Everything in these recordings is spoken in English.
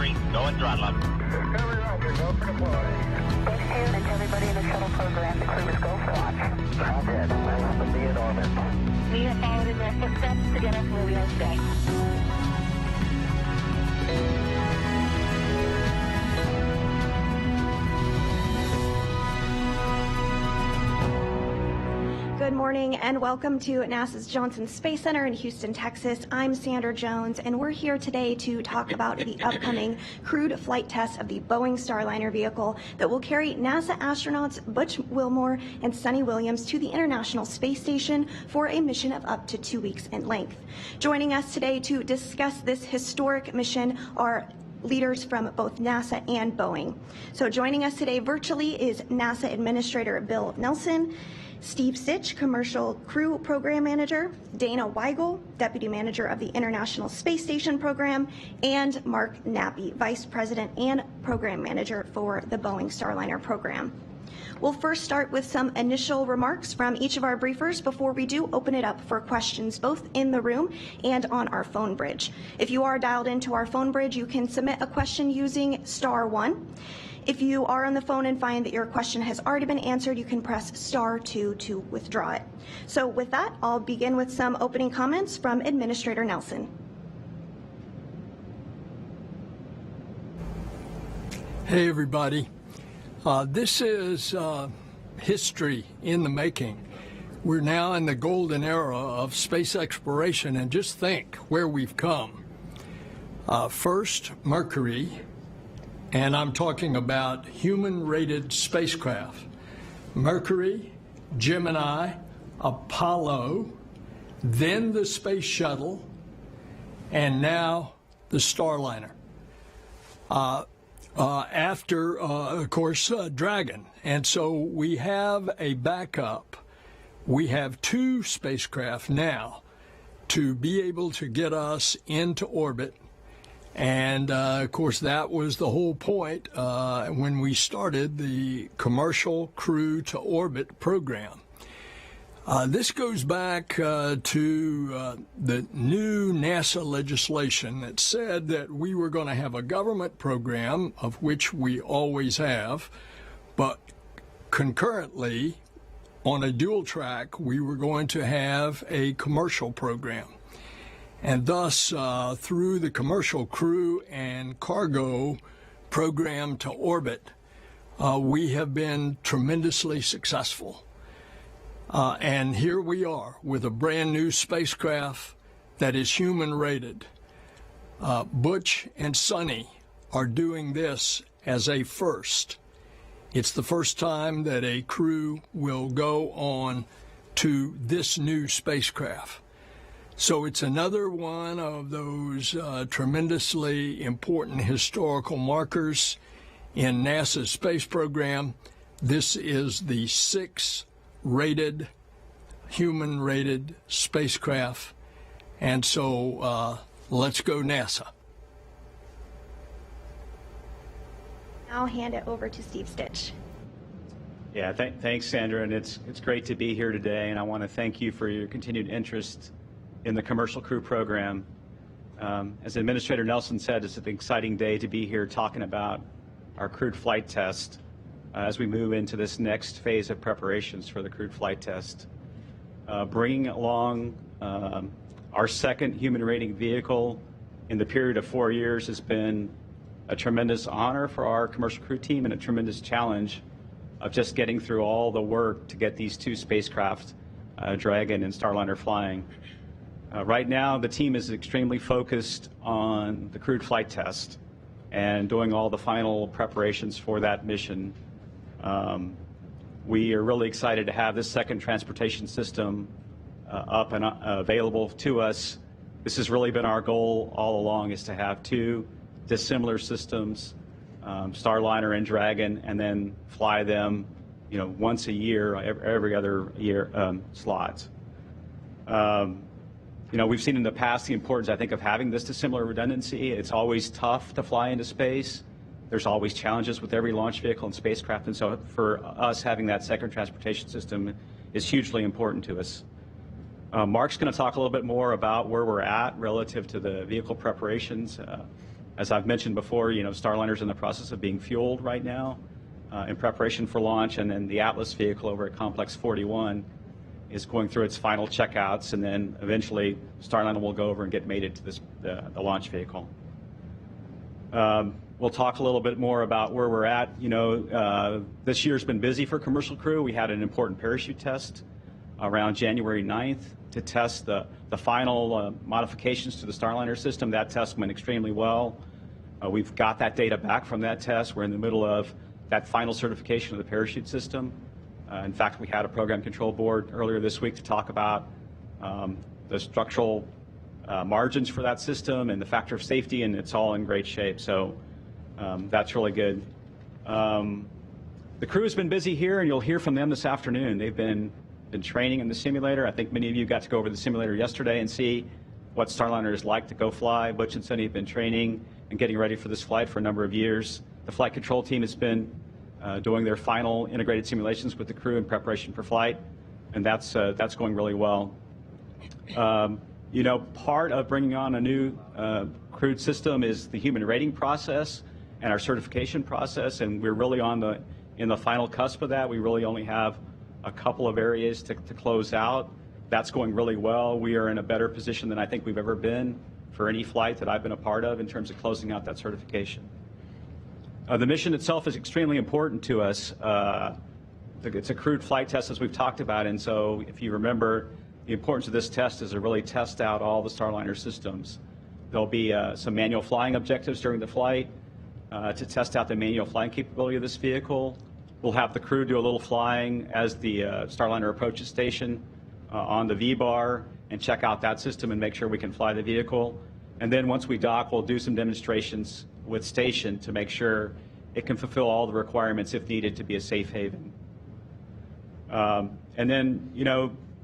3, go and throttle up. Discovery Roger, go for deploy. Stich 2, and everybody in the shuttle program, the crew is go for launch. Roger, nice to be in orbit. We have followed in their footsteps to get us where we are today. Good morning and welcome to NASA's Johnson Space Center in Houston, Texas. I'm Sandra Jones and we're here today to talk about the upcoming crewed flight test of the Boeing Starliner vehicle that will carry NASA astronauts Butch Wilmore and Suni Williams to the International Space Station for a mission of up to 2 weeks in length. Joining us today to discuss this historic mission are leaders from both NASA and Boeing. So joining us today virtually is NASA Administrator Bill Nelson, Steve Stich, Commercial Crew Program Manager, Dana Weigel, Deputy Manager of the International Space Station Program, and Mark Nappy, Vice President and Program Manager for the Boeing Starliner program. We'll first start with some initial remarks from each of our briefers before we do open it up for questions both in the room and on our phone bridge. If you are dialed into our phone bridge, you can submit a question using *1. If you are on the phone and find that your question has already been answered, you can press *2 to withdraw it. So with that, I'll begin with some opening comments from Administrator Nelson. Hey everybody. This is history in the making. We're now in the golden era of space exploration, and just think where we've come. First, Mercury. And I'm talking about human-rated spacecraft. Mercury, Gemini, Apollo, then the Space Shuttle, and now the Starliner. After, of course, Dragon. And so we have a backup. We have 2 spacecraft now to be able to get us into orbit. And, of course, that was the whole point when we started the Commercial Crew to Orbit program. This goes back to the new NASA legislation that said that we were going to have a government program, of which we always have, but concurrently, on a dual track, we were going to have a commercial program. And thus, through the Commercial Crew and Cargo program to orbit, we have been tremendously successful. And here we are with a brand new spacecraft that is human-rated. Butch and Suni are doing this as a first. It's the first time that a crew will go on to this new spacecraft. So it's another one of those tremendously important historical markers in NASA's space program. This is the 6th rated, human-rated spacecraft. And so let's go NASA. I'll hand it over to Steve Stich. Yeah, thanks, Sandra, and it's great to be here today, and I want to thank you for your continued interest in the Commercial Crew program. As Administrator Nelson said, it's an exciting day to be here talking about our crewed flight test as we move into this next phase of preparations for the crewed flight test. Bringing along our second human rating vehicle in the period of 4 years has been a tremendous honor for our Commercial Crew team and a tremendous challenge of just getting through all the work to get these 2 spacecraft, Dragon and Starliner, flying. Right now, the team is extremely focused on the crewed flight test and doing all the final preparations for that mission. We are really excited to have this second transportation system up and available to us. This has really been our goal all along, is to have 2 dissimilar systems, Starliner and Dragon, and then fly them, once a year, every other year slots. We've seen in the past the importance, I think, of having this dissimilar redundancy. It's always tough to fly into space. There's always challenges with every launch vehicle and spacecraft, and so for us, having that second transportation system is hugely important to us. Mark's going to talk a little bit more about where we're at relative to the vehicle preparations. As I've mentioned before, Starliner's in the process of being fueled right now in preparation for launch, and then the Atlas vehicle over at Complex 41 is going through its final checkouts, and then eventually Starliner will go over and get mated to the launch vehicle. We'll talk a little bit more about where we're at. This year's been busy for commercial crew. We had an important parachute test around January 9th to test the final modifications to the Starliner system. That test went extremely well. We've got that data back from that test. We're in the middle of that final certification of the parachute system. In fact, we had a program control board earlier this week to talk about the structural margins for that system and the factor of safety, and it's all in great shape. So that's really good. The crew has been busy here, and you'll hear from them this afternoon. They've been training in the simulator. I think many of you got to go over the simulator yesterday and see what Starliner is like to go fly. Butch and Sonny have been training and getting ready for this flight for a number of years. The flight control team has been doing their final integrated simulations with the crew in preparation for flight, and that's going really well. Part of bringing on a new crewed system is the human rating process and our certification process, and we're really in the final cusp of that. We really only have a couple of areas to close out. That's going really well. We are in a better position than I think we've ever been for any flight that I've been a part of in terms of closing out that certification. The mission itself is extremely important to us. It's a crewed flight test, as we've talked about, and so if you remember, the importance of this test is to really test out all the Starliner systems. There'll be some manual flying objectives during the flight to test out the manual flying capability of this vehicle. We'll have the crew do a little flying as the Starliner approaches station on the V-bar and check out that system and make sure we can fly the vehicle. And then once we dock, we'll do some demonstrations with station to make sure it can fulfill all the requirements if needed to be a safe haven. And then,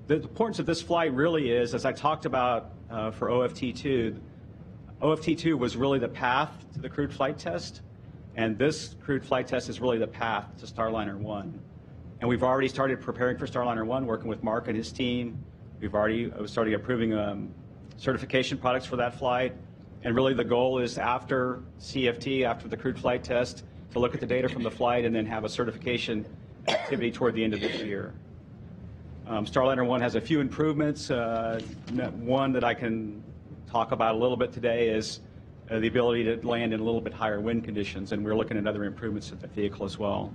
the importance of this flight really is, as I talked about for OFT2, OFT2 was really the path to the crewed flight test, and this crewed flight test is really the path to Starliner 1. And we've already started preparing for Starliner 1, working with Mark and his team. We've already started approving certification products for that flight, and really the goal is after CFT, after the crewed flight test, to look at the data from the flight and then have a certification activity toward the end of this year. Starliner 1 has a few improvements. One that I can talk about a little bit today is the ability to land in a little bit higher wind conditions, and we're looking at other improvements to the vehicle as well.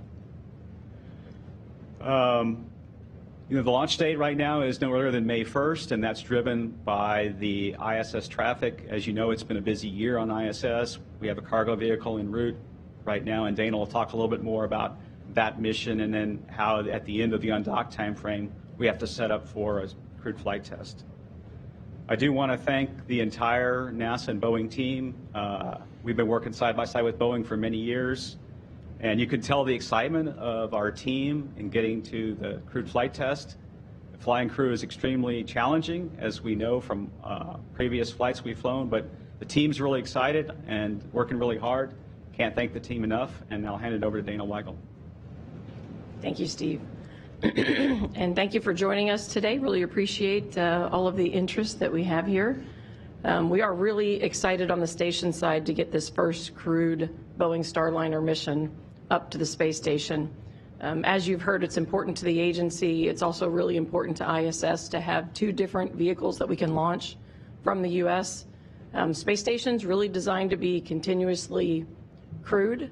The launch date right now is no earlier than May 1st, and that's driven by the ISS traffic. As you know, it's been a busy year on ISS. We have a cargo vehicle en route right now, and Dana will talk a little bit more about that mission and then how at the end of the undock time frame we have to set up for a crewed flight test. I do want to thank the entire NASA and Boeing team. We've been working side by side with Boeing for many years, and you can tell the excitement of our team in getting to the crewed flight test. The flying crew is extremely challenging, as we know from previous flights we've flown, but the team's really excited and working really hard. Can't thank the team enough, and I'll hand it over to Dana Weigel. Thank you, Steve. And thank you for joining us today. Really appreciate all of the interest that we have here. We are really excited on the station side to get this first crewed Boeing Starliner mission up to the space station. As you've heard, it's important to the agency. It's also really important to ISS to have two different vehicles that we can launch from the U.S. Space station's really designed to be continuously crewed.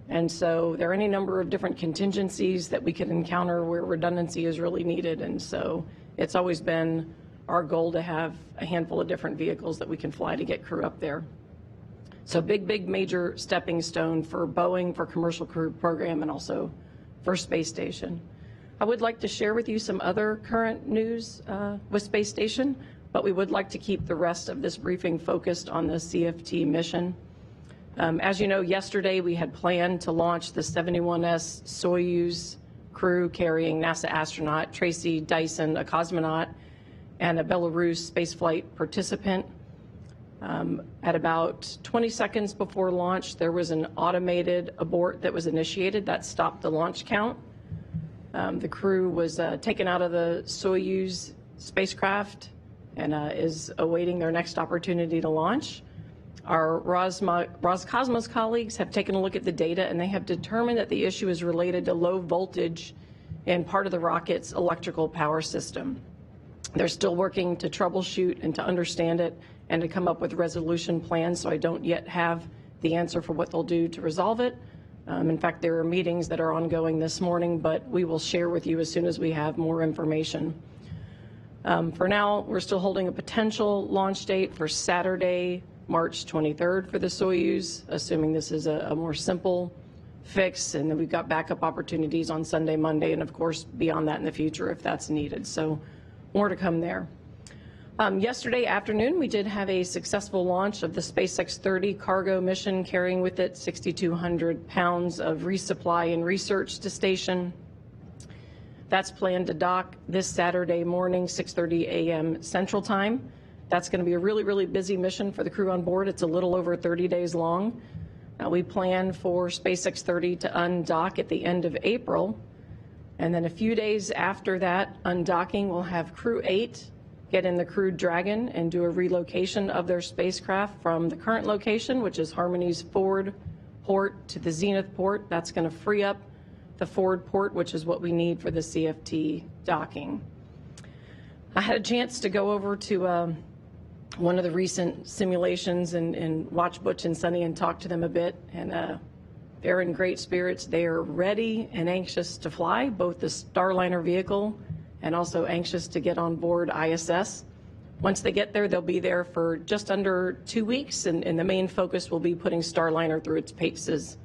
And so there are any number of different contingencies that we could encounter where redundancy is really needed. And so it's always been our goal to have a handful of different vehicles that we can fly to get crew up there. So big major stepping stone for Boeing, for commercial crew program, and also for space station. I would like to share with you some other current news with space station, but we would like to keep the rest of this briefing focused on the CFT mission. As you know, yesterday we had planned to launch the 71S Soyuz crew carrying NASA astronaut Tracy Dyson, a cosmonaut, and a Belarus spaceflight participant. At about 20 seconds before launch, there was an automated abort that was initiated that stopped the launch count. The crew was taken out of the Soyuz spacecraft and is awaiting their next opportunity to launch. Our Roscosmos colleagues have taken a look at the data, and they have determined that the issue is related to low voltage in part of the rocket's electrical power system. They're still working to troubleshoot and to understand it and to come up with resolution plans, so I don't yet have the answer for what they'll do to resolve it. In fact, there are meetings that are ongoing this morning, but we will share with you as soon as we have more information. For now, we're still holding a potential launch date for Saturday, March 23rd for the Soyuz, assuming this is a more simple fix, and then we've got backup opportunities on Sunday, Monday, and of course beyond that in the future if that's needed. So more to come there. Yesterday afternoon, we did have a successful launch of the SpaceX 30 cargo mission, carrying with it 6,200 pounds of resupply and research to station. That's planned to dock this Saturday morning, 6:30 a.m. Central Time. That's going to be a really, really busy mission for the crew on board. It's a little over 30 days long. We plan for SpaceX 30 to undock at the end of April. And then a few days after that undocking, we'll have Crew 8 get in the Crew Dragon and do a relocation of their spacecraft from the current location, which is Harmony's forward port, to the Zenith port. That's going to free up the forward port, which is what we need for the CFT docking. I had a chance to go over to one of the recent simulations and watch Butch and Sunny and talk to them a bit, and they're in great spirits. They are ready and anxious to fly, both the Starliner vehicle and also anxious to get on board ISS. Once they get there, they'll be there for just under 2 weeks, and the main focus will be putting Starliner through its paces.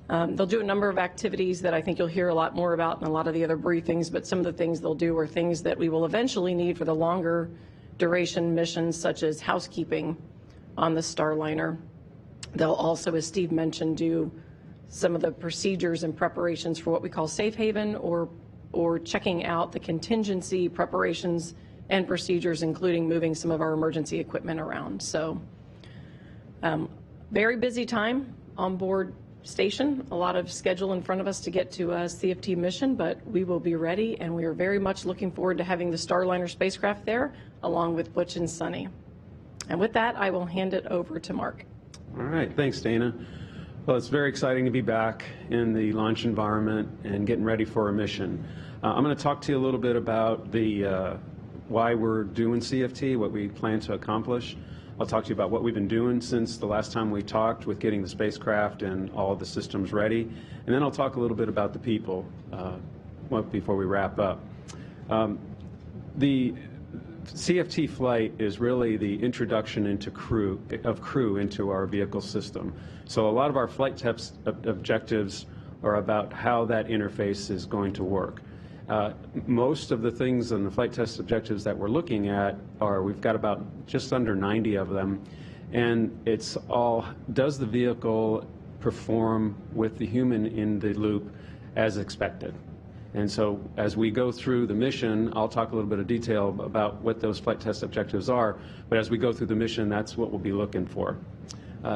They'll do a number of activities that I think you'll hear a lot more about in a lot of the other briefings, but some of the things they'll do are things that we will eventually need for the longer duration missions, such as housekeeping on the Starliner. They'll also, as Steve mentioned, do some of the procedures and preparations for what we call safe haven, or checking out the contingency preparations and procedures, including moving some of our emergency equipment around. So very busy time on board station, a lot of schedule in front of us to get to a CFT mission, but we will be ready, and we are very much looking forward to having the Starliner spacecraft there, along with Butch and Sunny. And with that, I will hand it over to Mark. All right, thanks, Dana. Well, it's very exciting to be back in the launch environment and getting ready for a mission. I'm going to talk to you a little bit about why we're doing CFT, what we plan to accomplish. I'll talk to you about what we've been doing since the last time we talked with getting the spacecraft and all of the systems ready. And then I'll talk a little bit about the people before we wrap up. The CFT flight is really the introduction into crew into our vehicle system. So a lot of our flight test objectives are about how that interface is going to work. Most of the things in the flight test objectives that we're looking at we've got about just under 90 of them, and it's all, does the vehicle perform with the human in the loop as expected? And so as we go through the mission, I'll talk a little bit of detail about what those flight test objectives are, but as we go through the mission, that's what we'll be looking for.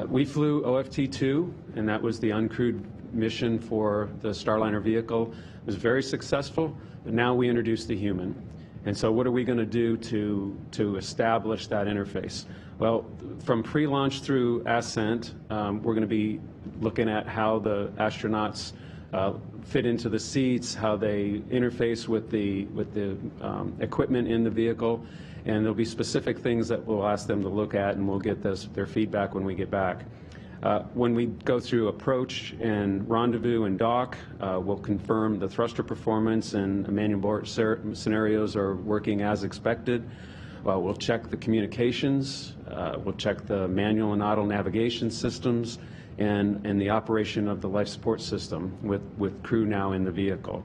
We flew OFT-2, and that was the uncrewed mission for the Starliner vehicle. It was very successful, but now we introduce the human. And so what are we going to do to establish that interface? Well, from pre-launch through ascent, we're going to be looking at how the astronauts fit into the seats, how they interface with the equipment in the vehicle, and there'll be specific things that we'll ask them to look at, and we'll get their feedback when we get back. When we go through approach and rendezvous and dock, we'll confirm the thruster performance and manual abort scenarios are working as expected. We'll check the communications, we'll check the manual and auto navigation systems, and the operation of the life support system with crew now in the vehicle.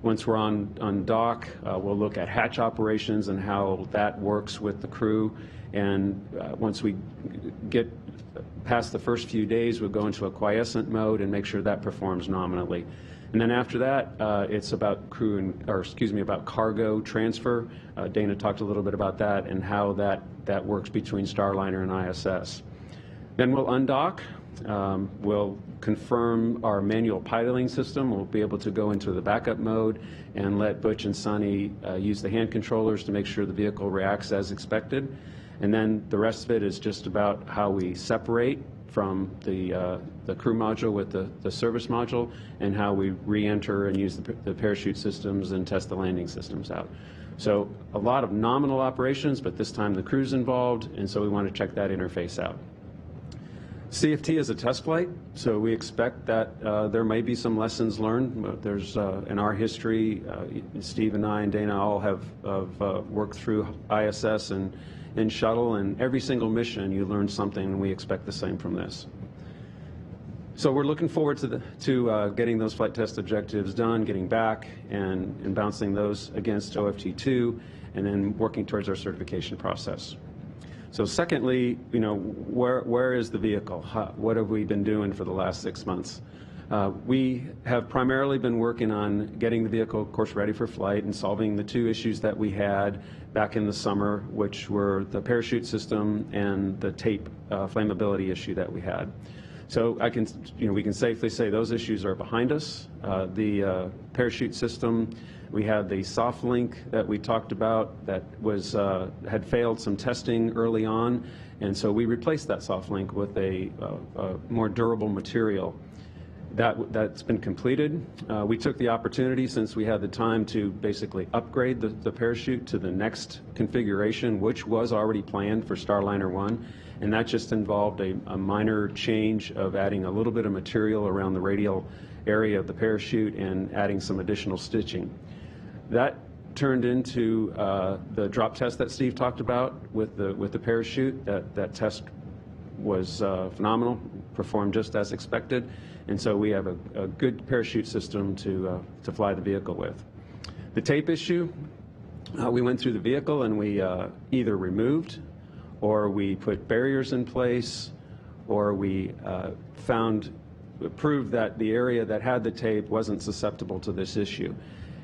Once we're on dock, we'll look at hatch operations and how that works with the crew. And once we get past the first few days, we'll go into a quiescent mode and make sure that performs nominally. And then after that, it's about about cargo transfer. Dana talked a little bit about that and how that works between Starliner and ISS. Then we'll undock. We'll confirm our manual piloting system. We'll be able to go into the backup mode and let Butch and Sunny use the hand controllers to make sure the vehicle reacts as expected. And then the rest of it is just about how we separate from the crew module with the service module, and how we re-enter and use the parachute systems and test the landing systems out. So a lot of nominal operations, but this time the crew's involved, and so we want to check that interface out. CFT is a test flight, so we expect that there may be some lessons learned. There's, in our history, Steve and I and Dana all have worked through ISS and shuttle, and every single mission you learn something, and we expect the same from this. So we're looking forward to getting those flight test objectives done, getting back, and bouncing those against OFT2, and then working towards our certification process. So secondly, where is the vehicle? What have we been doing for the last 6 months? We have primarily been working on getting the vehicle, of course, ready for flight and solving the two issues that we had back in the summer, which were the parachute system and the tape flammability issue that we had. So we can safely say those issues are behind us. The parachute system, we had the soft link that we talked about that was had failed some testing early on, and so we replaced that soft link with a more durable material. That's been completed. We took the opportunity, since we had the time, to basically upgrade the parachute to the next configuration, which was already planned for Starliner 1, and that just involved a minor change of adding a little bit of material around the radial area of the parachute and adding some additional stitching. That turned into the drop test that Steve talked about with the parachute. That test was phenomenal, performed just as expected, and so we have a good parachute system to fly the vehicle with. The tape issue, we went through the vehicle and we either removed, or we put barriers in place, or we proved that the area that had the tape wasn't susceptible to this issue.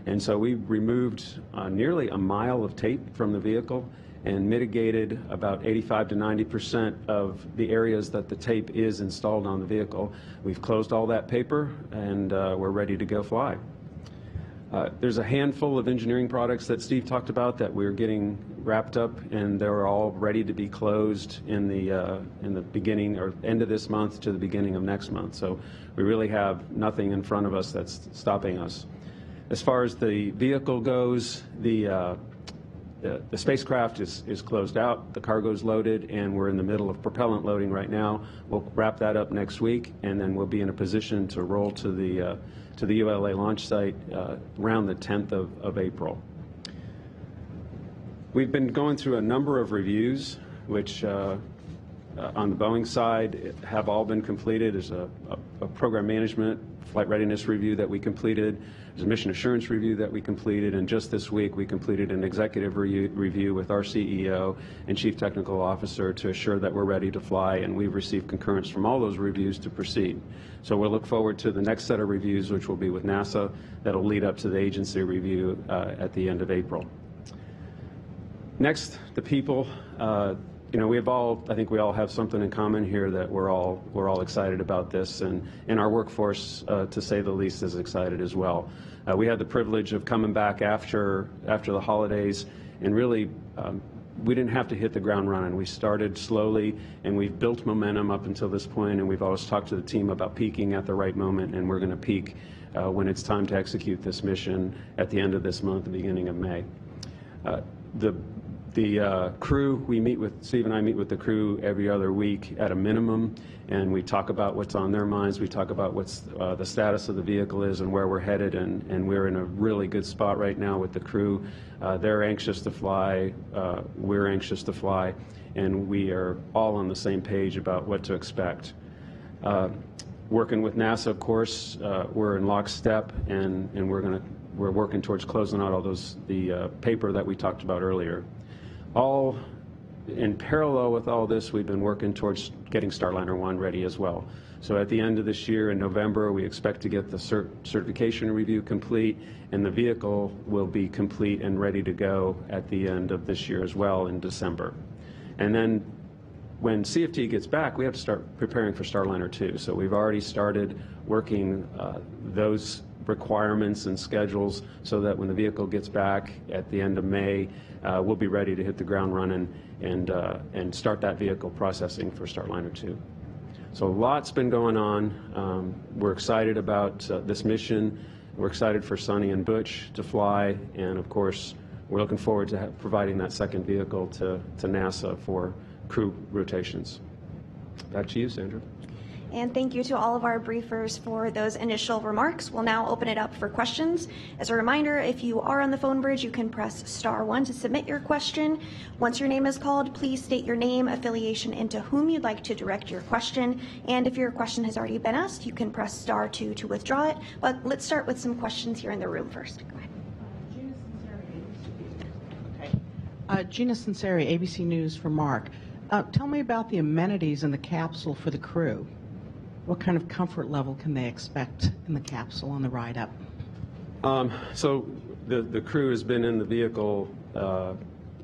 And so we removed nearly a mile of tape from the vehicle and mitigated about 85 to 90% of the areas that the tape is installed on the vehicle. We've closed all that paper, and we're ready to go fly. There's a handful of engineering products that Steve talked about that we're getting wrapped up, and they're all ready to be closed in the beginning or end of this month to the beginning of next month. So we really have nothing in front of us that's stopping us. As far as the vehicle goes, the spacecraft is closed out, the cargo's loaded, and we're in the middle of propellant loading right now. We'll wrap that up next week, and then we'll be in a position to roll to the ULA launch site around the 10th of April. We've been going through a number of reviews, which on the Boeing side have all been completed. There's a program management flight readiness review that we completed. There's a mission assurance review that we completed, and just this week we completed an executive review with our CEO and Chief Technical Officer to assure that we're ready to fly, and we've received concurrence from all those reviews to proceed. So we'll look forward to the next set of reviews, which will be with NASA. That'll lead up to the agency review at the end of April. Next, the people. I think we all have something in common here, that we're all excited about this, and our workforce, to say the least, is excited as well. We had the privilege of coming back after the holidays, and really we didn't have to hit the ground running. We started slowly, and we've built momentum up until this point, and we've always talked to the team about peaking at the right moment, and we're going to peak when it's time to execute this mission at the end of this month, the beginning of May. The crew, Steve and I meet with the crew every other week at a minimum, and we talk about what's on their minds. We talk about what's the status of the vehicle is and where we're headed, and we're in a really good spot right now with the crew. They're anxious to fly, we're anxious to fly, and we are all on the same page about what to expect. Working with NASA, of course, we're in lockstep, and we're working towards closing out all the paper that we talked about earlier. All in parallel with all this, we've been working towards getting Starliner 1 ready as well. So at the end of this year, in November, we expect to get the certification review complete, and the vehicle will be complete and ready to go at the end of this year as well, in December. And then when CFT gets back, we have to start preparing for Starliner 2. So we've already started working those requirements and schedules so that when the vehicle gets back at the end of May, we'll be ready to hit the ground running and start that vehicle processing for Starliner 2. So a lot's been going on. We're excited about this mission. We're excited for Sonny and Butch to fly, and of course, we're looking forward to providing that second vehicle to NASA for crew rotations. Back to you, Sandra. And thank you to all of our briefers for those initial remarks. We'll now open it up for questions. As a reminder, if you are on the phone bridge, you can press *1 to submit your question. Once your name is called, please state your name, affiliation, and to whom you'd like to direct your question. And if your question has already been asked, you can press *2 to withdraw it. But let's start with some questions here in the room first. Go ahead. Gina Sinceri, ABC News for Mark. Tell me about the amenities in the capsule for the crew. What kind of comfort level can they expect in the capsule on the ride up? So the crew has been in the vehicle a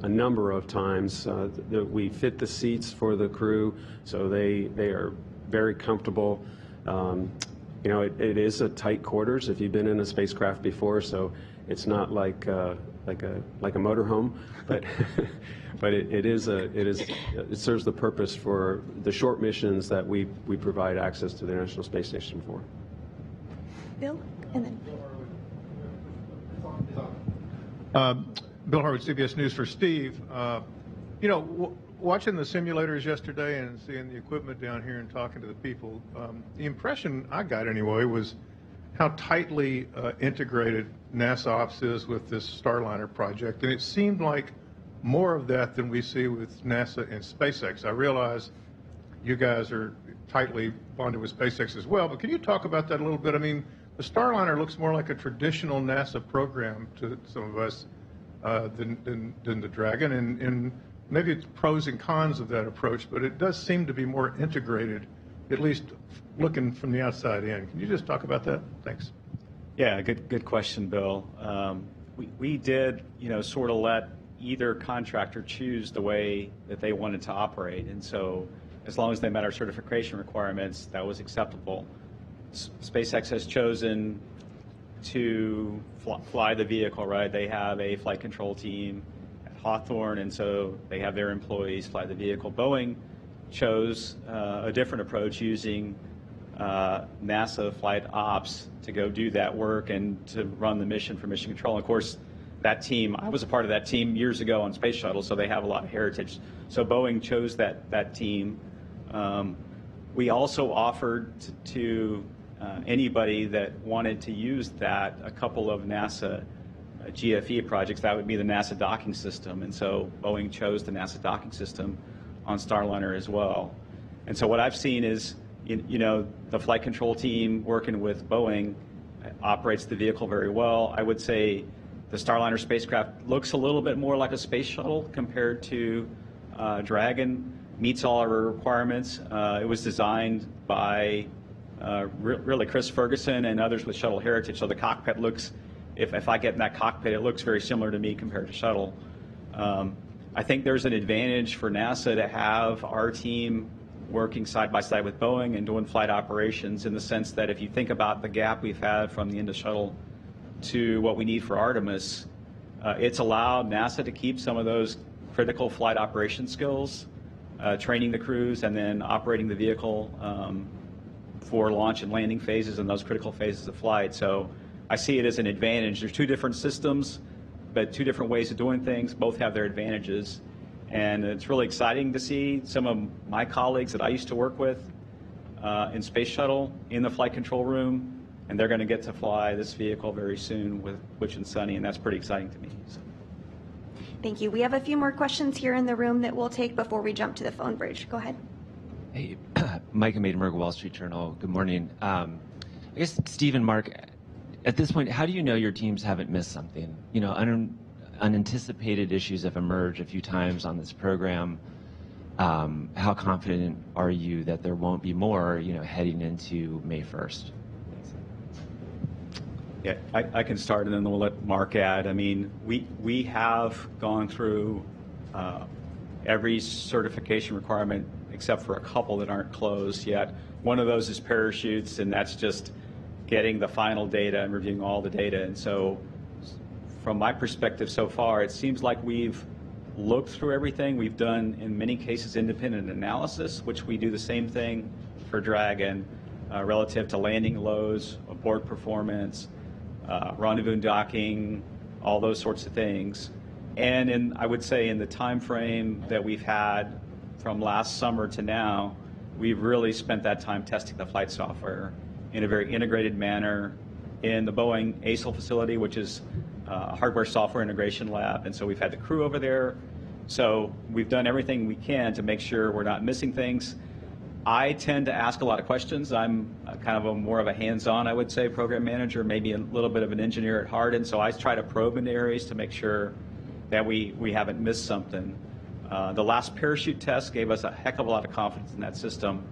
number of times. We fit the seats for the crew, so they are very comfortable. You know, it is a tight quarters if you've been in a spacecraft before, so it's not like a motorhome, but but it serves the purpose for the short missions that we provide access to the International Space Station for. Bill, and then. Bill Harwood, CBS News for Steve. You know, watching the simulators yesterday and seeing the equipment down here and talking to the people, the impression I got anyway was how tightly integrated NASA Ops is with this Starliner project, and it seemed like more of that than we see with NASA and SpaceX. I realize you guys are tightly bonded with SpaceX as well, but can you talk about that a little bit? I mean, the Starliner looks more like a traditional NASA program to some of us than the Dragon, and maybe it's pros and cons of that approach, but it does seem to be more integrated, at least looking from the outside in. Can you just talk about that? Thanks. Yeah, good question, Bill. We did, sort of let either contractor choose the way that they wanted to operate, and so as long as they met our certification requirements, that was acceptable. SpaceX has chosen to fly the vehicle, right? They have a flight control team at Hawthorne, and so they have their employees fly the vehicle. Boeing chose a different approach using NASA flight ops to go do that work and to run the mission for mission control. And of course, that team, I was a part of that team years ago on Space Shuttle, so they have a lot of heritage. So Boeing chose that team. We also offered to anybody that wanted to use that a couple of NASA GFE projects. That would be the NASA docking system, and so Boeing chose the NASA docking system on Starliner as well. And so what I've seen is, the flight control team working with Boeing operates the vehicle very well. I would say the Starliner spacecraft looks a little bit more like a space shuttle compared to Dragon, meets all our requirements. It was designed by really Chris Ferguson and others with shuttle heritage, so the cockpit looks, if I get in that cockpit, it looks very similar to me compared to shuttle. I think there's an advantage for NASA to have our team working side by side with Boeing and doing flight operations, in the sense that if you think about the gap we've had from the Inda shuttle to what we need for Artemis, it's allowed NASA to keep some of those critical flight operation skills, training the crews and then operating the vehicle for launch and landing phases and those critical phases of flight. So I see it as an advantage. There's two different systems, but two different ways of doing things. Both have their advantages. And it's really exciting to see some of my colleagues that I used to work with in Space Shuttle in the flight control room, and they're going to get to fly this vehicle very soon with Butch and Sonny, and that's pretty exciting to me. So. Thank you. We have a few more questions here in the room that we'll take before we jump to the phone bridge. Go ahead. Hey, Mike Maidenberg, Wall Street Journal. Good morning. I guess, Steve and Mark, at this point, how do you know your teams haven't missed something? Unanticipated issues have emerged a few times on this program. How confident are you that there won't be more, heading into May 1st? Yeah, I can start, and then we'll let Mark add. I mean, we have gone through every certification requirement except for a couple that aren't closed yet. One of those is parachutes, and that's just getting the final data and reviewing all the data. And so from my perspective so far, it seems like we've looked through everything. We've done, in many cases, independent analysis, which we do the same thing for Dragon relative to landing loads, abort performance, rendezvous and docking, all those sorts of things. And I would say in the time frame that we've had from last summer to now, we've really spent that time testing the flight software in a very integrated manner in the Boeing ASIL facility, which is a hardware software integration lab. And so we've had the crew over there. So we've done everything we can to make sure we're not missing things. I tend to ask a lot of questions. I'm kind of more of a hands-on, I would say, program manager, maybe a little bit of an engineer at heart. And so I try to probe into areas to make sure that we haven't missed something. The last parachute test gave us a heck of a lot of confidence in that system.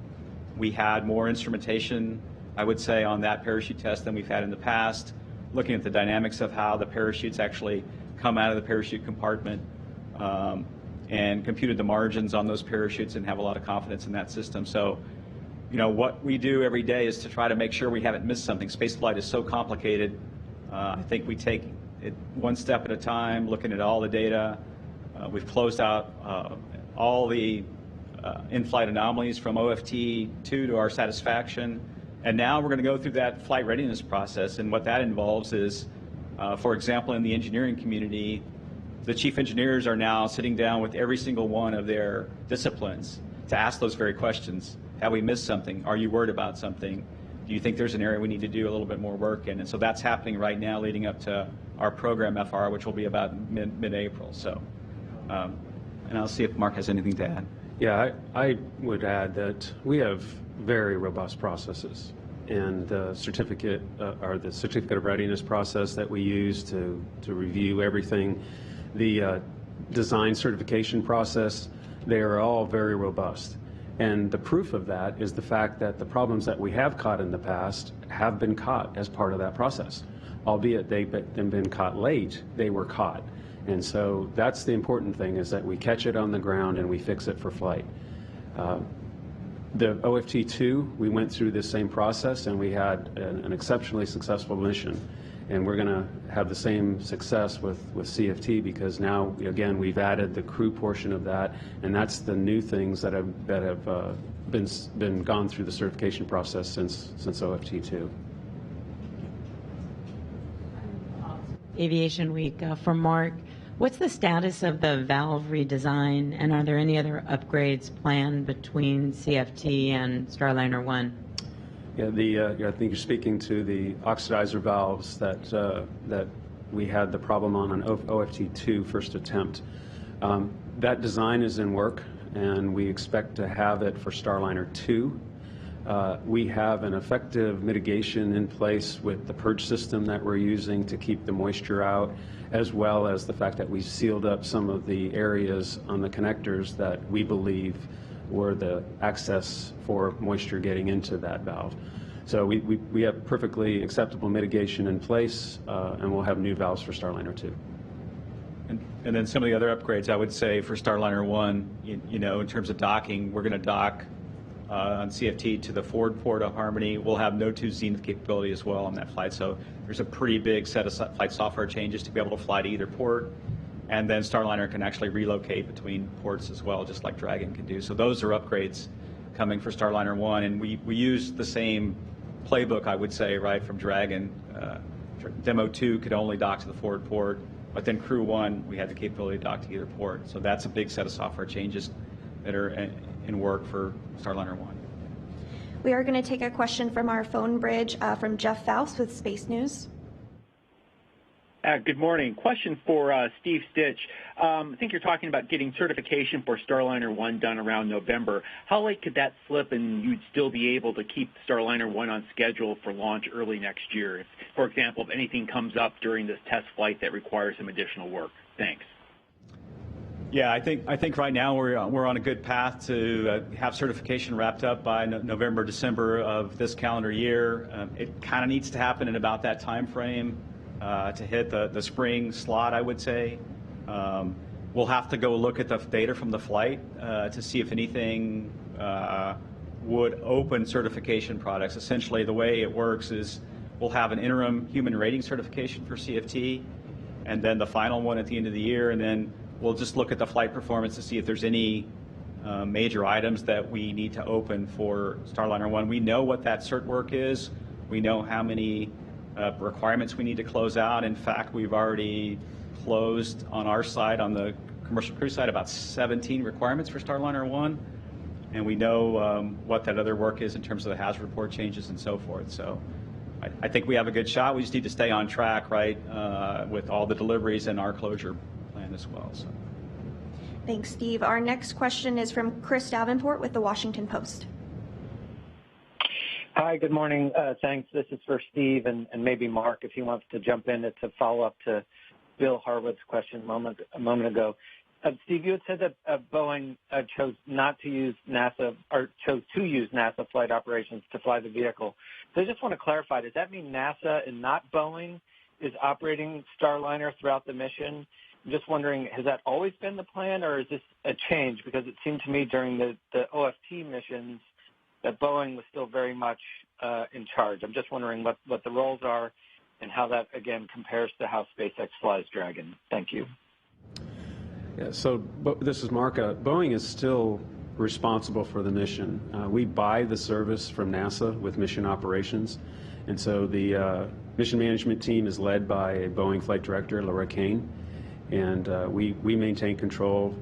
We had more instrumentation, I would say, on that parachute test than we've had in the past, looking at the dynamics of how the parachutes actually come out of the parachute compartment, and computed the margins on those parachutes and have a lot of confidence in that system. So, you know, what we do every day is to try to make sure we haven't missed something. Spaceflight is so complicated. I think we take it one step at a time, looking at all the data. We've closed out all the in-flight anomalies from OFT2 to our satisfaction. And now we're going to go through that flight readiness process. And what that involves is, for example, in the engineering community, the chief engineers are now sitting down with every single one of their disciplines to ask those very questions. Have we missed something? Are you worried about something? Do you think there's an area we need to do a little bit more work in? And so that's happening right now leading up to our program FR, which will be about mid-April. So, and I'll see if Mark has anything to add. Yeah, I would add that we have very robust processes, and the certificate of readiness process that we use to review everything, the design certification process, they are all very robust. And the proof of that is the fact that the problems that we have caught in the past have been caught as part of that process. Albeit they've been caught late, they were caught. And so that's the important thing, is that we catch it on the ground and we fix it for flight. The OFT2, we went through this same process and we had an exceptionally successful mission. And we're going to have the same success with CFT, because now, again, we've added the crew portion of that, and that's the new things that have been gone through the certification process since OFT2. Aviation Week from Mark. What's the status of the valve redesign, and are there any other upgrades planned between CFT and Starliner 1? Yeah, I think you're speaking to the oxidizer valves that we had the problem on OFT2 first attempt. That design is in work, and we expect to have it for Starliner 2. We have an effective mitigation in place with the purge system that we're using to keep the moisture out, as well as the fact that we sealed up some of the areas on the connectors that we believe were the access for moisture getting into that valve. So we have perfectly acceptable mitigation in place, and we'll have new valves for Starliner 2. And then some of the other upgrades, I would say, for Starliner 1, you know, in terms of docking, we're going to dock on CFT to the forward port of Harmony. We'll have no 2 zenith capability as well on that flight. So there's a pretty big set of flight software changes to be able to fly to either port. And then Starliner can actually relocate between ports as well, just like Dragon can do. So those are upgrades coming for Starliner 1. And we use the same playbook, I would say, right, from Dragon. Demo 2 could only dock to the forward port, but then Crew 1, we had the capability to dock to either port. So that's a big set of software changes that are in work for Starliner 1. We are going to take a question from our phone bridge from Jeff Faust with Space News. Good morning. Question for Steve Stich. I think you're talking about getting certification for Starliner 1 done around November. How late could that slip and you'd still be able to keep Starliner 1 on schedule for launch early next year? If, for example, if anything comes up during this test flight that requires some additional work. Thanks. Yeah, I think right now we're on a good path to have certification wrapped up by November, December of this calendar year. It kind of needs to happen in about that time frame. To hit the spring slot, I would say. We'll have to go look at the data from the flight to see if anything would open certification products. Essentially, the way it works is we'll have an interim human rating certification for CFT, and then the final one at the end of the year, and then we'll just look at the flight performance to see if there's any major items that we need to open for Starliner 1. We know what that cert work is. We know how many requirements we need to close out. In fact, we've already closed on our side, on the commercial crew side, about 17 requirements for Starliner 1. And we know what that other work is in terms of the hazard report changes and so forth. So I think we have a good shot. We just need to stay on track, right, with all the deliveries and our closure plan as well. So. Thanks, Steve. Our next question is from Chris Davenport with the Washington Post. Hi, good morning. Thanks. This is for Steve and maybe Mark, if he wants to jump in. It's a follow-up to Bill Harwood's question a moment ago. Steve, you had said that Boeing chose not to use NASA, or chose to use NASA flight operations to fly the vehicle. So I just want to clarify, does that mean NASA and not Boeing is operating Starliner throughout the mission? I'm just wondering, has that always been the plan, or is this a change? Because it seemed to me during the OFT missions that Boeing was still very much in charge. I'm just wondering what the roles are and how that, again, compares to how SpaceX flies Dragon. Thank you. Yeah, so this is Mark. Boeing is still responsible for the mission. We buy the service from NASA with mission operations, and so the mission management team is led by a Boeing flight director, Laura Kane, and we maintain control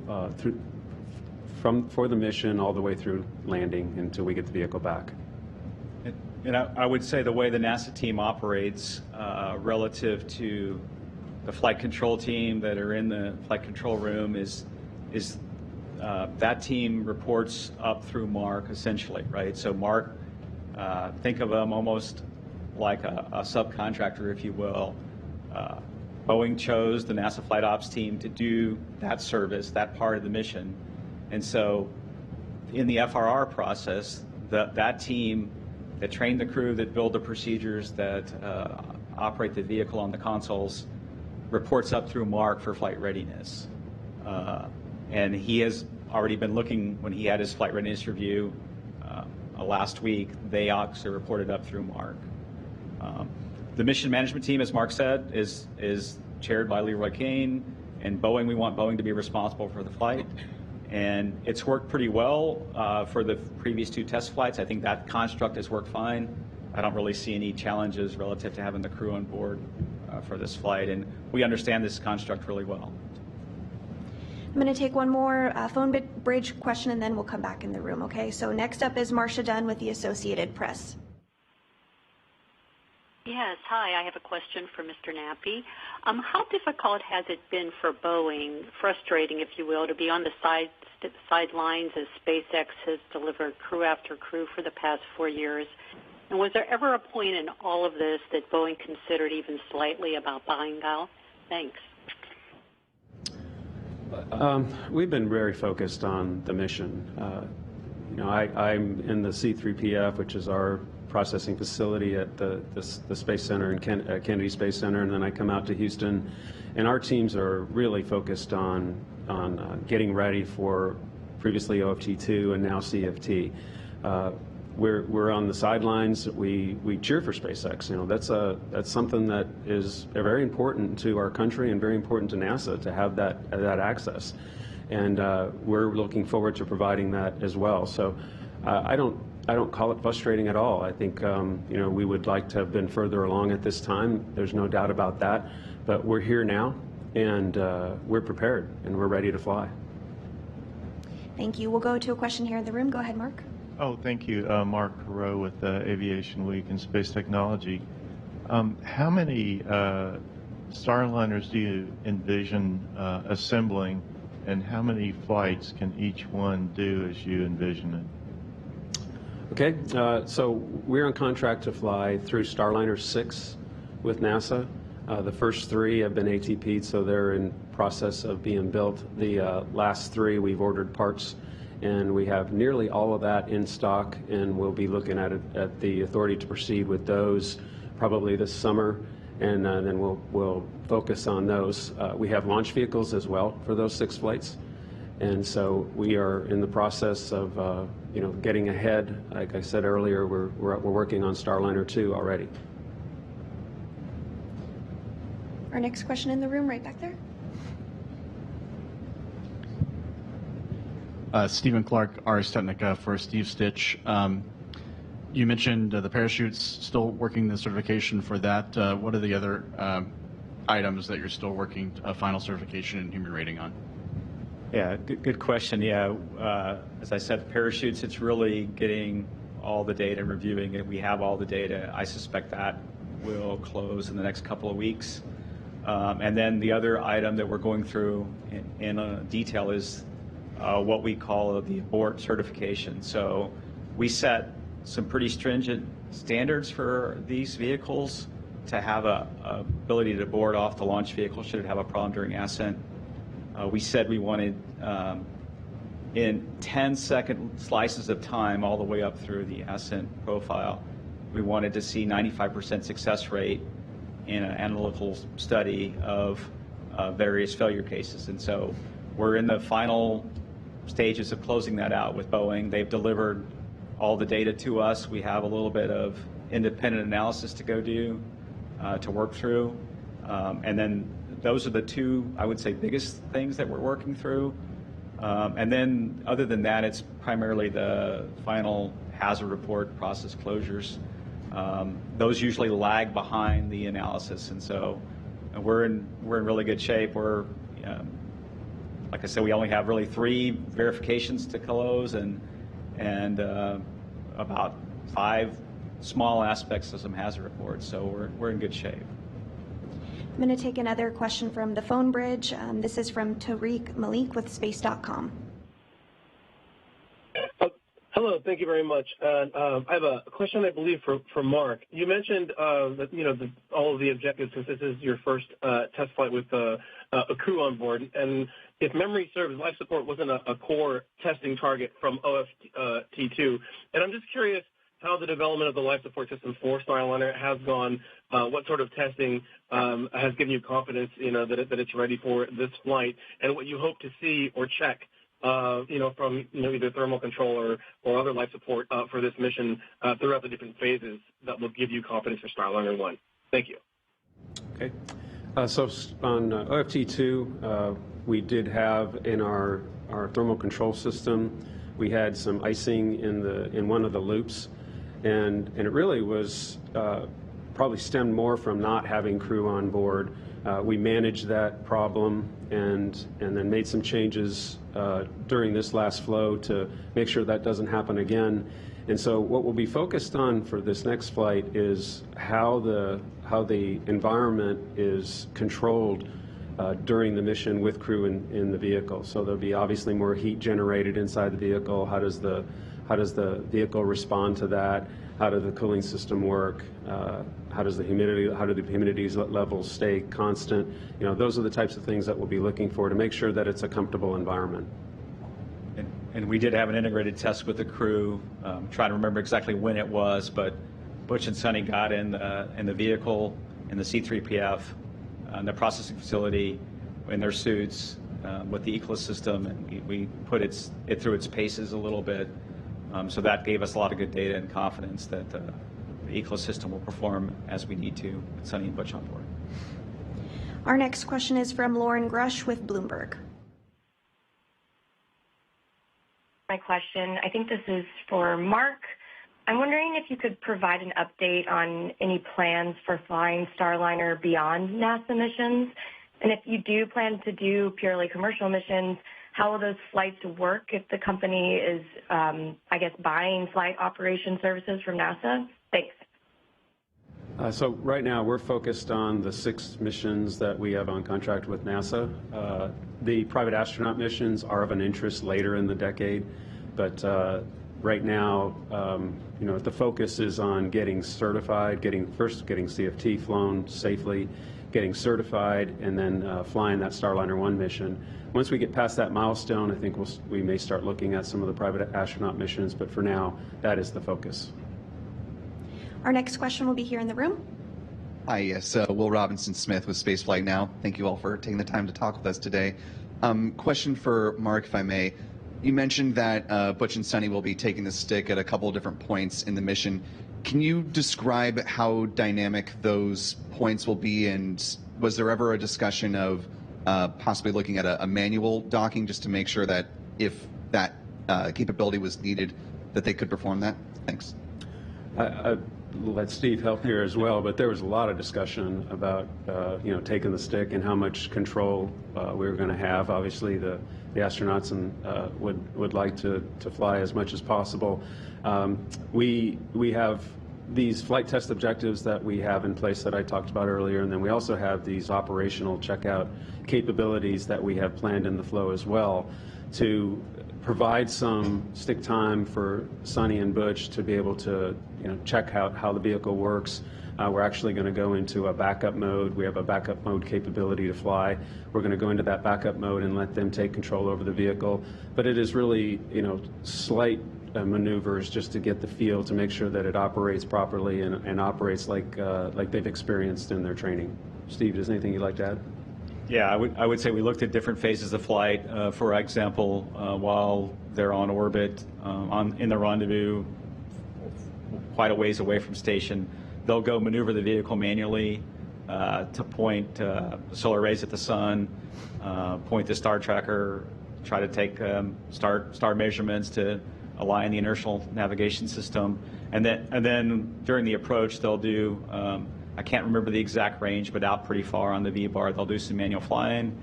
for the mission all the way through landing until we get the vehicle back. And I would say the way the NASA team operates relative to the flight control team that are in the flight control room is that team reports up through Mark, essentially, right? So Mark, think of them almost like a subcontractor, if you will. Boeing chose the NASA flight ops team to do that service, that part of the mission. And so in the FRR process, that team that trained the crew, that build the procedures, that operate the vehicle on the consoles, reports up through Mark for flight readiness. And he has already been looking, when he had his flight readiness review last week, they also reported up through Mark. The mission management team, as Mark said, is chaired by Leroy Kane, and Boeing, we want Boeing to be responsible for the flight. And it's worked pretty well for the previous 2 test flights. I think that construct has worked fine. I don't really see any challenges relative to having the crew on board for this flight, and we understand this construct really well. I'm going to take one more phone bridge question, and then we'll come back in the room, okay? So next up is Marcia Dunn with the Associated Press. Yes, hi. I have a question for Mr. Nappy. How difficult has it been for Boeing, frustrating, if you will, to be on the sidelines as SpaceX has delivered crew after crew for the past 4 years? And was there ever a point in all of this that Boeing considered even slightly about buying out? Thanks. We've been very focused on the mission. I'm in the C3PF, which is our processing facility at the Space Center and Kennedy Space Center, and then I come out to Houston, and our teams are really focused on getting ready for previously OFT2 and now CFT. We're on the sidelines. We cheer for SpaceX. That's something that is very important to our country and very important to NASA to have that access, and we're looking forward to providing that as well. So I don't call it frustrating at all. I think we would like to have been further along at this time. There's no doubt about that. But we're here now, and we're prepared, and we're ready to fly. Thank you. We'll go to a question here in the room. Go ahead, Mark. Oh, thank you. Mark Perot with Aviation Week and Space Technology. How many Starliners do you envision assembling, and how many flights can each one do as you envision it? Okay, so we're on contract to fly through Starliner 6 with NASA. The first 3 have been ATP'd, so they're in process of being built. The last 3, we've ordered parts, and we have nearly all of that in stock, and we'll be looking at the authority to proceed with those probably this summer, and then we'll focus on those. We have launch vehicles as well for those 6 flights, and so we are in the process of getting ahead. Like I said earlier, we're working on Starliner 2 already. Our next question in the room, right back there. Stephen Clark, Ars Technica for Steve Stich. You mentioned the parachutes, still working the certification for that. What are the other items that you're still working final certification and human rating on? Yeah, good question. Yeah, as I said, parachutes, it's really getting all the data and reviewing it. We have all the data. I suspect that will close in the next couple of weeks. And then the other item that we're going through in detail is what we call the abort certification. So we set some pretty stringent standards for these vehicles to have a ability to board off the launch vehicle should it have a problem during ascent. We said we wanted in 10-second slices of time all the way up through the ascent profile, we wanted to see 95% success rate in an analytical study of various failure cases. And so we're in the final stages of closing that out with Boeing. They've delivered all the data to us. We have a little bit of independent analysis to go do, to work through. And then those are the two, I would say, biggest things that we're working through. And then other than that, it's primarily the final hazard report process closures. Those usually lag behind the analysis. And so we're in really good shape. We're, like I said, we only have really 3 verifications to close and about 5 small aspects of some hazard reports. So we're in good shape. I'm going to take another question from the phone bridge. This is from Tariq Malik with space.com. Hello, thank you very much. I have a question, I believe, for Mark. You mentioned that all of the objectives, since this is your first test flight with a crew on board, and if memory serves, life support wasn't a core testing target from OFT2. And I'm just curious how the development of the life support system for Starliner has gone, what sort of testing has given you confidence, that it's ready for this flight, and what you hope to see or check, from either thermal control or other life support for this mission throughout the different phases that will give you confidence for Starliner 1. Thank you. Okay. So on OFT2, we did have in our thermal control system, we had some icing in one of the loops. And it really was probably stemmed more from not having crew on board. We managed that problem and then made some changes during this last flow to make sure that doesn't happen again. And so what we'll be focused on for this next flight is how the environment is controlled during the mission with crew in the vehicle. So there'll be obviously more heat generated inside the vehicle. How does the vehicle respond to that? How does the cooling system work? How do the humidity levels stay constant? Those are the types of things that we'll be looking for to make sure that it's a comfortable environment. And we did have an integrated test with the crew. Trying to remember exactly when it was, but Butch and Sonny got in the vehicle, in the C-3PF, in the processing facility, in their suits, with the ECLS system, and we put it through its paces a little bit. So that gave us a lot of good data and confidence that the ECLS system will perform as we need to with Sonny and Butch on board. Our next question is from Lauren Grush with Bloomberg. My question, I think this is for Mark. I'm wondering if you could provide an update on any plans for flying Starliner beyond NASA missions. And if you do plan to do purely commercial missions, how will those flights work if the company is, buying flight operation services from NASA? Thanks. So right now we're focused on the 6 missions that we have on contract with NASA. The private astronaut missions are of an interest later in the decade, but right now, the focus is on getting certified, getting CFT flown safely, getting certified, and then flying that Starliner 1 mission. Once we get past that milestone, I think we may start looking at some of the private astronaut missions, but for now, that is the focus. Our next question will be here in the room. Hi, yes, Will Robinson-Smith with Spaceflight Now. Thank you all for taking the time to talk with us today. Question for Mark, if I may. You mentioned that Butch and Sonny will be taking the stick at a couple of different points in the mission. Can you describe how dynamic those points will be and was there ever a discussion of possibly looking at a manual docking just to make sure that if that capability was needed, that they could perform that? Thanks. I'll let Steve help here as well, but there was a lot of discussion about taking the stick and how much control we were going to have. Obviously, the astronauts would like to fly as much as possible. We have these flight test objectives that we have in place that I talked about earlier, and then we also have these operational checkout capabilities that we have planned in the flow as well to provide some stick time for Sonny and Butch to be able to check out how the vehicle works. We're actually going to go into a backup mode. We have a backup mode capability to fly. We're going to go into that backup mode and let them take control over the vehicle. But it is really, slight maneuvers just to get the feel to make sure that it operates properly and operates like they've experienced in their training. Steve, is there anything you'd like to add? Yeah, I would say we looked at different phases of flight. For example, while they're on orbit, in the rendezvous, quite a ways away from station, they'll go maneuver the vehicle manually to point solar rays at the sun, point the star tracker, try to take star measurements to align the inertial navigation system, and then during the approach they'll do. I can't remember the exact range, but out pretty far on the V-bar, they'll do some manual flying.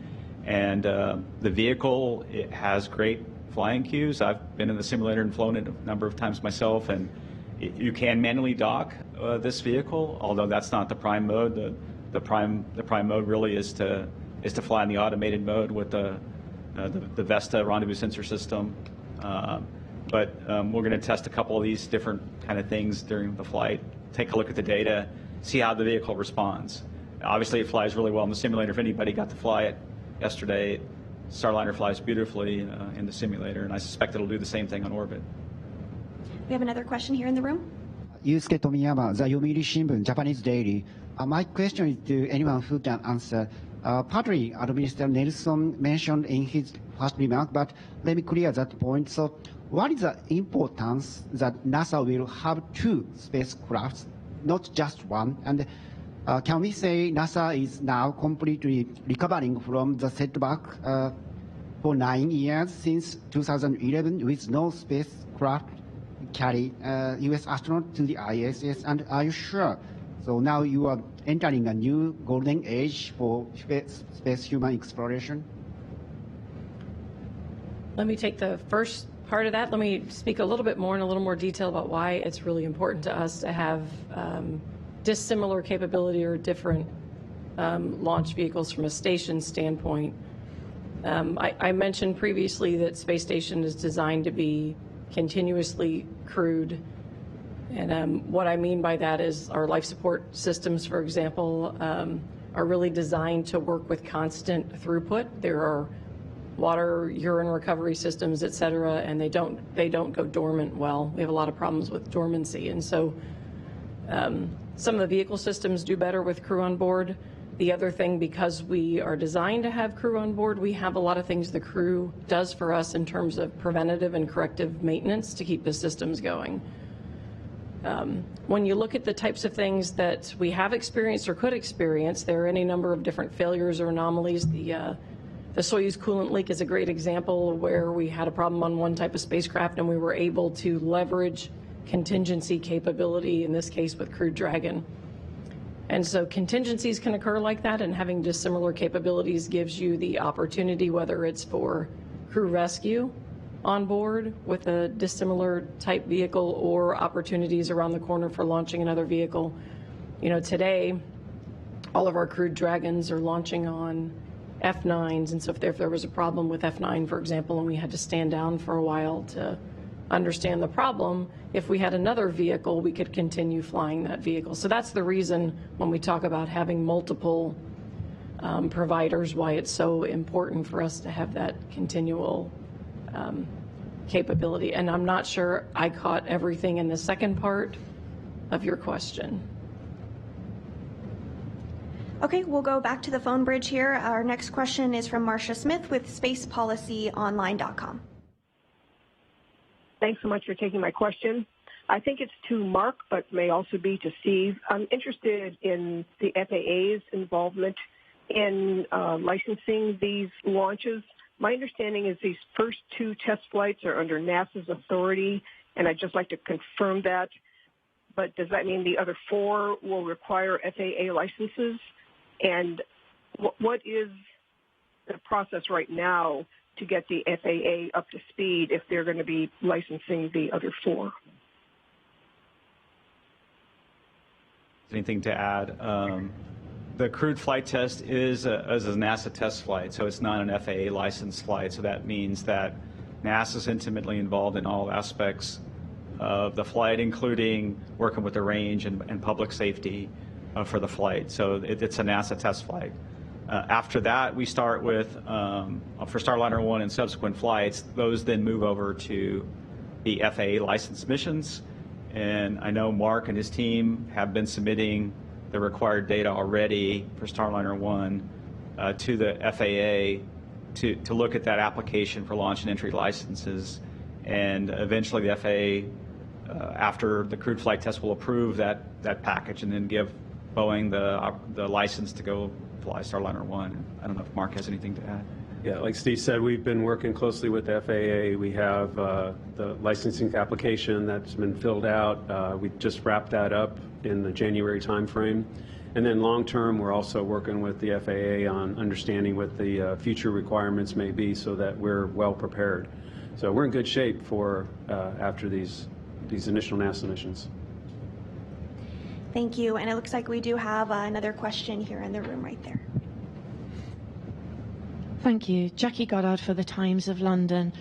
And the vehicle, it has great flying cues. I've been in the simulator and flown it a number of times myself, and you can manually dock this vehicle, although that's not the prime mode. The prime mode really is to fly in the automated mode with the Vesta rendezvous sensor system. But we're going to test a couple of these different kind of things during the flight, take a look at the data, see how the vehicle responds. Obviously, it flies really well in the simulator. If anybody got to fly it yesterday, Starliner flies beautifully in the simulator, and I suspect it'll do the same thing on orbit. We have another question here in the room. Yusuke Tomiyama, the Yomiuri Shimbun, Japanese Daily. My question is to anyone who can answer. Partly, Administrator Nelson mentioned in his first remark, but let me clear that point. So, what is the importance that NASA will have two spacecrafts, not just one? And can we say NASA is now completely recovering from the setback for 9 years since 2011 with no spacecraft carry U.S. astronaut to the ISS? And are you sure? So now you are entering a new golden age for space human exploration? Let me take the first part of that. Let me speak a little bit more in a little more detail about why it's really important to us to have dissimilar capability or different launch vehicles from a station standpoint. I mentioned previously that space station is designed to be continuously crewed. And what I mean by that is our life support systems, for example, are really designed to work with constant throughput. There are water, urine recovery systems, et cetera, and they don't go dormant well. We have a lot of problems with dormancy. And so some of the vehicle systems do better with crew on board. The other thing, because we are designed to have crew on board, we have a lot of things the crew does for us in terms of preventative and corrective maintenance to keep the systems going. When you look at the types of things that we have experienced or could experience, there are any number of different failures or anomalies. The Soyuz coolant leak is a great example where we had a problem on one type of spacecraft and we were able to leverage contingency capability, in this case with Crew Dragon. And so contingencies can occur like that, and having dissimilar capabilities gives you the opportunity, whether it's for crew rescue on board with a dissimilar type vehicle or opportunities around the corner for launching another vehicle. Today, all of our Crew Dragons are launching on F9s, and so if there was a problem with F9, for example, and we had to stand down for a while to understand the problem, if we had another vehicle, we could continue flying that vehicle. So that's the reason when we talk about having multiple providers, why it's so important for us to have that continual capability. And I'm not sure I caught everything in the second part of your question. Okay, we'll go back to the phone bridge here. Our next question is from Marcia Smith with spacepolicyonline.com. Thanks so much for taking my question. I think it's to Mark, but may also be to Steve. I'm interested in the FAA's involvement in licensing these launches? My understanding is these first 2 test flights are under NASA's authority, and I'd just like to confirm that. But does that mean the other 4 will require FAA licenses? And what is the process right now to get the FAA up to speed if they're going to be licensing the other 4? Anything to add? The crewed flight test is a NASA test flight, so it's not an FAA licensed flight. So that means that NASA is intimately involved in all aspects of the flight, including working with the range and public safety for the flight. So it's a NASA test flight. After that, we start with, for Starliner 1 and subsequent flights, those then move over to the FAA licensed missions. And I know Mark and his team have been submitting the required data already for Starliner 1 to the FAA to look at that application for launch and entry licenses. And eventually the FAA, after the crewed flight test, will approve that package and then give Boeing the license to go fly Starliner 1. I don't know if Mark has anything to add. Yeah, like Steve said, we've been working closely with the FAA. We have the licensing application that's been filled out. We just wrapped that up in the January timeframe. And then long term, we're also working with the FAA on understanding what the future requirements may be so that we're well prepared. So we're in good shape for after these initial NASA missions. Thank you. And it looks like we do have another question here in the room right there. Thank you. Jackie Goddard for the Times of London.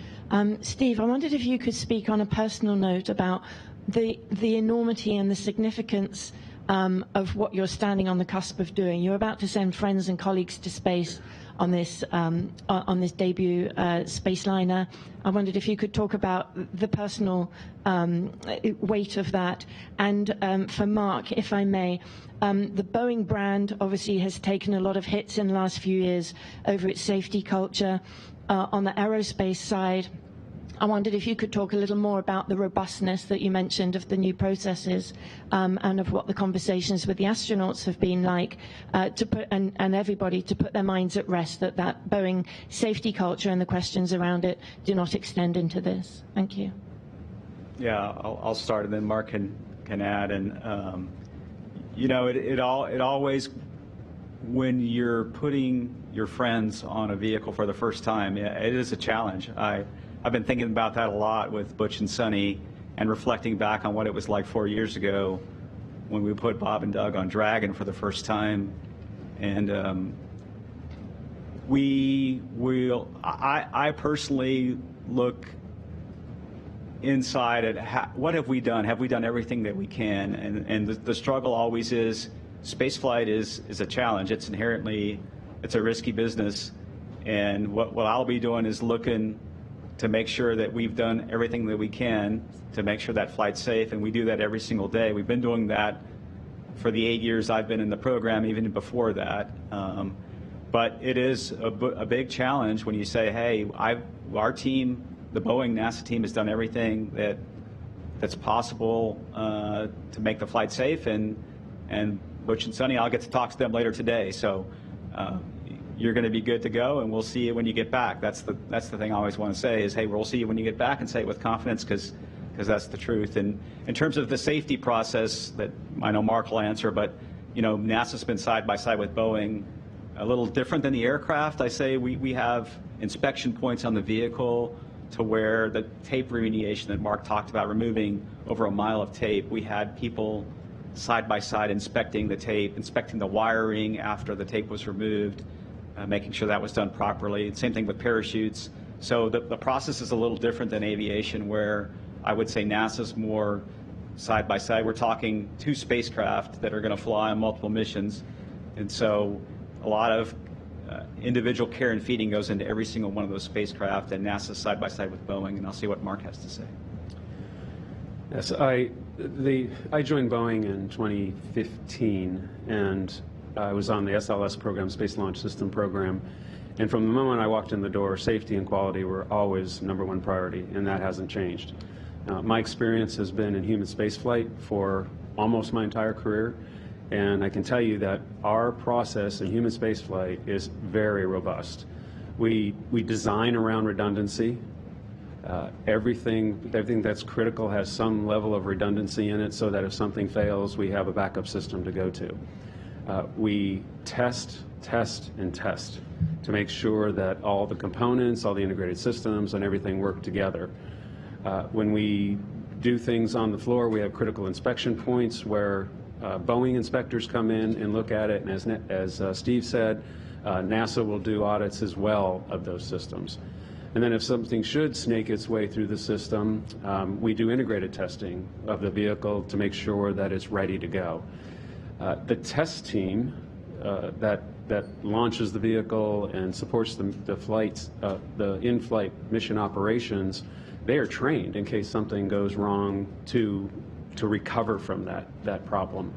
Steve, I wondered if you could speak on a personal note about the enormity and the significance of what you're standing on the cusp of doing. You're about to send friends and colleagues to space on this debut Spaceliner. I wondered if you could talk about the personal weight of that. And for Mark, if I may, the Boeing brand obviously has taken a lot of hits in the last few years over its safety culture. On the aerospace side, I wondered if you could talk a little more about the robustness that you mentioned of the new processes and of what the conversations with the astronauts have been like to put and everybody to put their minds at rest that Boeing safety culture and the questions around it do not extend into this. Thank you. Yeah, I'll start and then Mark can add. And you know, it always, when you're putting your friends on a vehicle for the first time, it is a challenge. I've been thinking about that a lot with Butch and Sunny and reflecting back on what it was like 4 years ago when we put Bob and Doug on Dragon for the first time. And I personally look inside at what have we done? Have we done everything that we can? And the struggle always is, spaceflight is a challenge. It's inherently, it's a risky business. And what I'll be doing is looking to make sure that we've done everything that we can to make sure that flight's safe, and we do that every single day. We've been doing that for the 8 years I've been in the program, even before that. But it is a big challenge when you say, hey, our team, the Boeing NASA team, has done everything that's possible to make the flight safe, and Butch and Sunny, I'll get to talk to them later today. So you're going to be good to go, and we'll see you when you get back. That's the thing I always want to say is, hey, we'll see you when you get back, and say it with confidence because that's the truth. And in terms of the safety process that I know Mark will answer, but you know, NASA's been side by side with Boeing, a little different than the aircraft. I say we have inspection points on the vehicle to where the tape remediation that Mark talked about, removing over 1 mile of tape, we had people side by side inspecting the tape, inspecting the wiring after the tape was removed, making sure that was done properly. Same thing with parachutes. So the process is a little different than aviation, where I would say NASA's more side by side. We're talking 2 spacecraft that are going to fly on multiple missions. And so a lot of individual care and feeding goes into every single one of those spacecraft, and NASA's side by side with Boeing. And I'll see what Mark has to say. Yes, I joined Boeing in 2015, and I was on the SLS program, Space Launch System program, and from the moment I walked in the door, safety and quality were always #1 priority, and that hasn't changed. My experience has been in human spaceflight for almost my entire career, And I can tell you that our process in human spaceflight is very robust. We design around redundancy. Everything that's critical has some level of redundancy in it so that if something fails, we have a backup system to go to. We test, and test to make sure that all the components, all the integrated systems, and everything work together. When we do things on the floor, we have critical inspection points where Boeing inspectors come in and look at it, and as Steve said, NASA will do audits as well of those systems. And then if something should snake its way through the system, we do integrated testing of the vehicle to make sure that it's ready to go. The test team that launches the vehicle and supports the flights, the in-flight mission operations, they are trained in case something goes wrong to recover from that problem.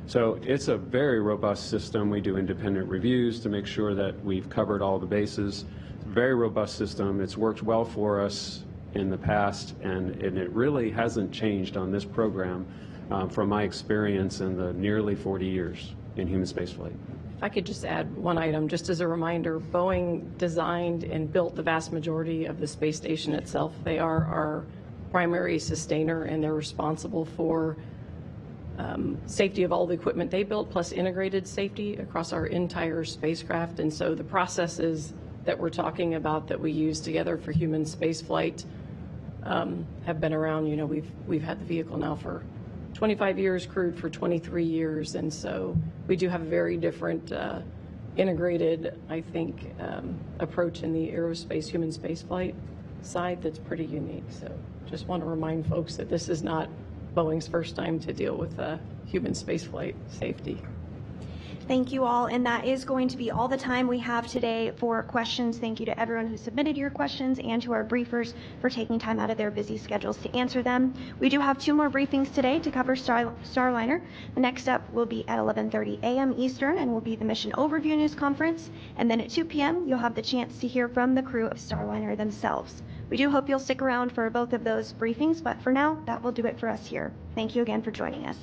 So it's a very robust system. We do independent reviews to make sure that we've covered all the bases. Very robust system. It's worked well for us in the past, and it really hasn't changed on this program from my experience in the nearly 40 years in human spaceflight. If I could just add one item, just as a reminder, Boeing designed and built the vast majority of the space station itself. They are our primary sustainer, and they're responsible for safety of all the equipment they built, plus integrated safety across our entire spacecraft. And so the processes that we're talking about that we use together for human spaceflight have been around. You know, we've had the vehicle now for 25 years, crewed for 23 years, and so we do have a very different integrated, I think, approach in the aerospace human spaceflight side that's pretty unique. So just want to remind folks that this is not Boeing's first time to deal with human spaceflight safety. Thank you all, and that is going to be all the time we have today for questions. Thank you to everyone who submitted your questions and to our briefers for taking time out of their busy schedules to answer them. We do have 2 more briefings today to cover Starliner. The next up will be at 11:30 a.m. Eastern and will be the Mission Overview News Conference. And then at 2 p.m., you'll have the chance to hear from the crew of Starliner themselves. We do hope you'll stick around for both of those briefings, but for now, that will do it for us here. Thank you again for joining us.